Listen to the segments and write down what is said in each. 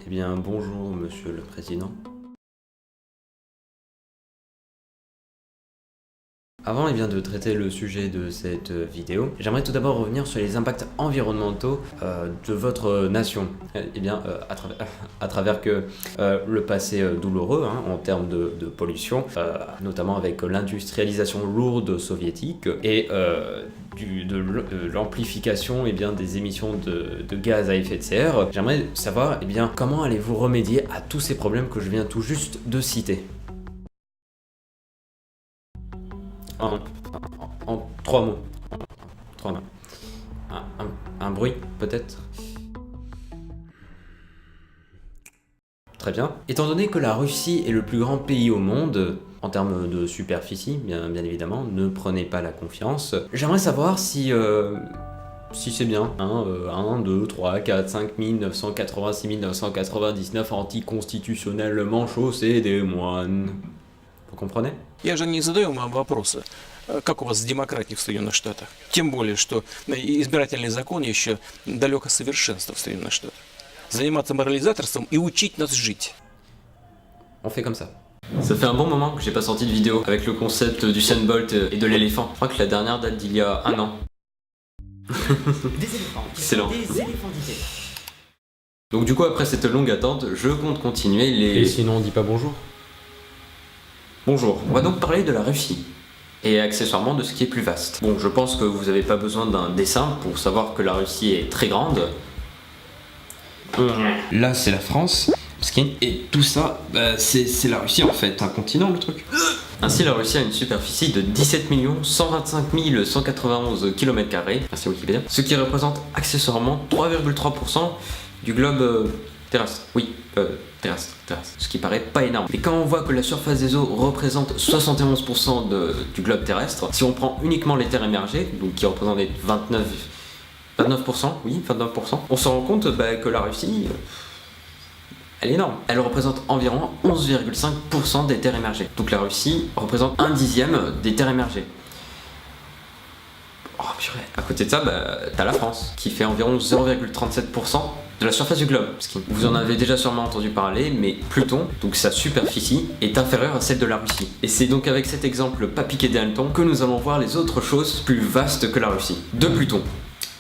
Eh bien, bonjour, monsieur le président. Avant de traiter le sujet de cette vidéo, j'aimerais tout d'abord revenir sur les impacts environnementaux de votre nation. À travers le passé douloureux en termes de pollution, notamment avec l'industrialisation lourde soviétique et de l'amplification des émissions de gaz à effet de serre. J'aimerais savoir comment allez-vous remédier à tous ces problèmes que je viens tout juste de citer. En trois mots. Trois mots. Un bruit, peut-être. Très bien. Étant donné que la Russie est le plus grand pays au monde, en termes de superficie, bien évidemment, ne prenez pas la confiance. J'aimerais savoir si c'est bien, 1, 2, 3, 4, 5 986 999 anticonstitutionnellement chaussés des moines. Vous comprenez? Я же не задаю вам вопросы, как у вас с демократией в Соединенных Штатах. Тем более, что избирательный закон еще далеко совершенства в Соединенных Штатах. Заниматься морализаторством и учить нас жить. On fait comme ça. Ça fait un bon moment que j'ai pas sorti de vidéo avec le concept du Sunbolt et de l'éléphant. Je crois que la dernière date d'il y a un an. Des éléphants. Excellent. Des éléphantités. Donc du coup, après cette longue attente, je compte continuer les... Et sinon on dit pas bonjour? Bonjour, on va donc parler de la Russie. Et accessoirement de ce qui est plus vaste. Bon, je pense que vous n'avez pas besoin d'un dessin pour savoir que la Russie est très grande. Là, c'est la France. Et tout ça, c'est la Russie en fait, un continent le truc. Ainsi, la Russie a une superficie de 17 125 191 km², merci Wikipédia, ce qui représente accessoirement 3,3% du globe terrestre. Oui, terrestre. Ce qui paraît pas énorme. Mais quand on voit que la surface des eaux représente 71% du globe terrestre, si on prend uniquement les terres émergées, donc qui représentent 29%, on se rend compte que la Russie, elle est énorme. Elle représente environ 11,5% des terres émergées. Donc la Russie représente 1/10 des terres émergées. Oh purée. À côté de ça, t'as la France, qui fait environ 0,37% de la surface du globe. Vous en avez déjà sûrement entendu parler, mais Pluton, donc sa superficie, est inférieure à celle de la Russie. Et c'est donc avec cet exemple pas piqué des hannetons que nous allons voir les autres choses plus vastes que la Russie. De Pluton.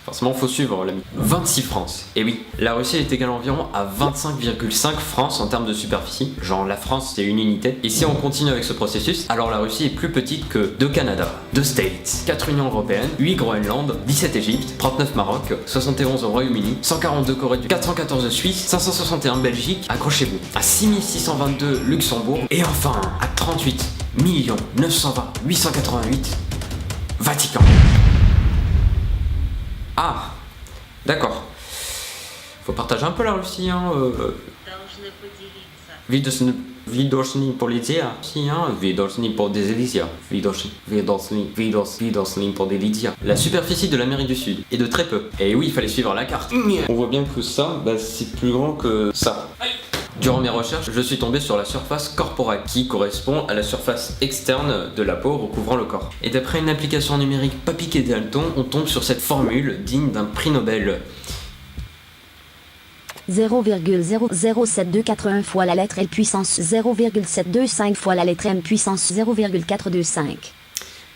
Forcément, faut suivre l'ami. 26 France. Et oui, la Russie est égale environ à 25,5 France en termes de superficie. Genre la France, c'est une unité. Et si on continue avec ce processus, alors la Russie est plus petite que 2 Canada, 2 States, 4 Unions Européennes, 8 Groenland, 17 Égypte, 39 Maroc, 71 au Royaume-Uni, 142 Corée du Sud, 414 Suisse, 561 Belgique, accrochez-vous, à 6622 Luxembourg, et enfin à 38 920 888 Vatican. Ah, d'accord. Faut partager un peu la Russie, Видошни полиция, Видошни pour des Elysia, Видошни pour des Lydia. La superficie de l'Amérique du Sud est de très peu. Et oui, il fallait suivre la carte. On voit bien que ça, c'est plus grand que ça. Durant mes recherches, je suis tombé sur la surface corporelle, qui correspond à la surface externe de la peau recouvrant le corps. Et d'après une application numérique pas piquée des hannetons, on tombe sur cette formule digne d'un prix Nobel. 0,007281 fois la lettre L puissance 0,725 fois la lettre M puissance 0,425.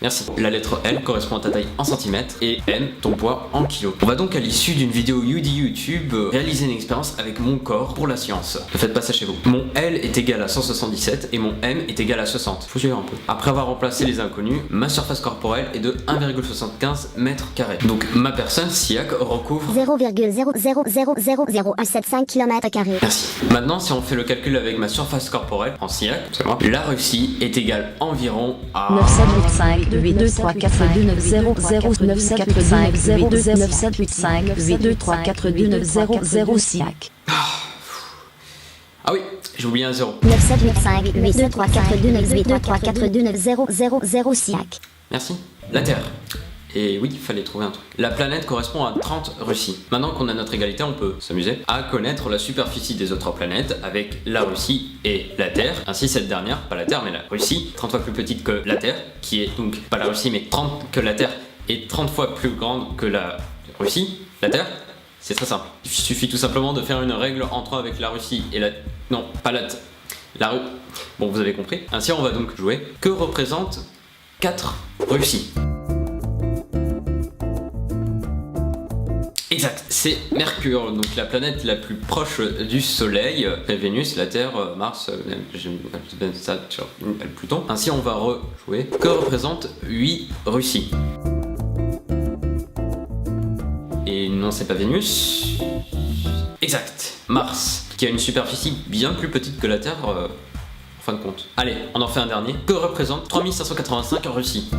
Merci. La lettre L correspond à ta taille en centimètres et M ton poids en kilos. On va donc à l'issue d'une vidéo YouTube réaliser une expérience avec mon corps pour la science. Ne faites pas ça chez vous. Mon L est égal à 177 et mon M est égal à 60. Faut suivre un peu. Après avoir remplacé les inconnus, ma surface corporelle est de 1,75 m². Donc ma personne, Siak, recouvre 0,000000175 km². Merci. Maintenant, si on fait le calcul avec ma surface corporelle en Siak, c'est moi, la Russie est égale environ à 9785 8 2 3 4 2 9 0 0 9 7 8 5 0 2 9 7 8 5 8 2 3 4 2 9 0 0 Siak. Ah oui, j'ai oublié un 0. 9785 8 2 3 4 2 9 8 2 3 4 2 9 0 0 0 Siak. Merci. La Terre. Et oui, il fallait trouver un truc. La planète correspond à 30 Russies. Maintenant qu'on a notre égalité, on peut s'amuser à connaître la superficie des autres planètes avec la Russie et la Terre. Ainsi, cette dernière, pas la Terre, mais la Russie, 30 fois plus petite que la Terre, qui est donc pas la Russie, mais 30 que la Terre est 30 fois plus grande que la Russie. La Terre, C'est très simple. Il suffit tout simplement de faire une règle entrant avec la Russie et la... Non, pas la Russie. Bon, vous avez compris. Ainsi, on va donc jouer. Que représente 4 Russies? Exact, c'est Mercure, donc la planète la plus proche du Soleil, après Vénus, la Terre, Mars, Pluton. Ainsi, on va rejouer. Que représente 8 Russies? Et non, c'est pas Vénus. Exact, Mars, qui a une superficie bien plus petite que la Terre, en fin de compte. Allez, on en fait un dernier. Que représente 3585 en Russie?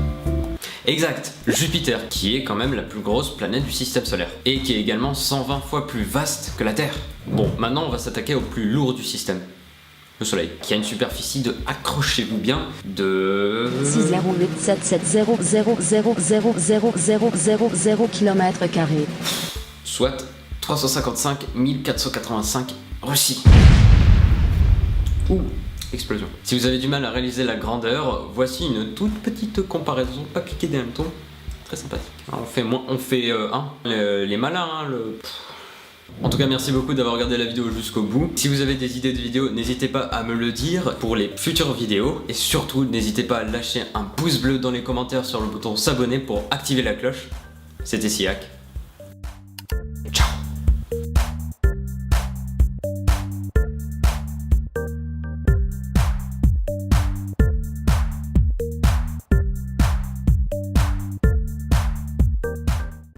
Exact, Jupiter, qui est quand même la plus grosse planète du système solaire, et qui est également 120 fois plus vaste que la Terre. Bon, maintenant on va s'attaquer au plus lourd du système, le Soleil, qui a une superficie de, accrochez-vous bien, de... 6087700000000 km². Soit 355 485 Russie. Ouh, explosion. Si vous avez du mal à réaliser la grandeur, voici une toute petite comparaison, pas piquée des hannetons, très sympathique. Alors, on fait les malins, hein, En tout cas, merci beaucoup d'avoir regardé la vidéo jusqu'au bout. Si vous avez des idées de vidéos, n'hésitez pas à me le dire pour les futures vidéos. Et surtout, n'hésitez pas à lâcher un pouce bleu dans les commentaires sur le bouton s'abonner pour activer la cloche. C'était Siak.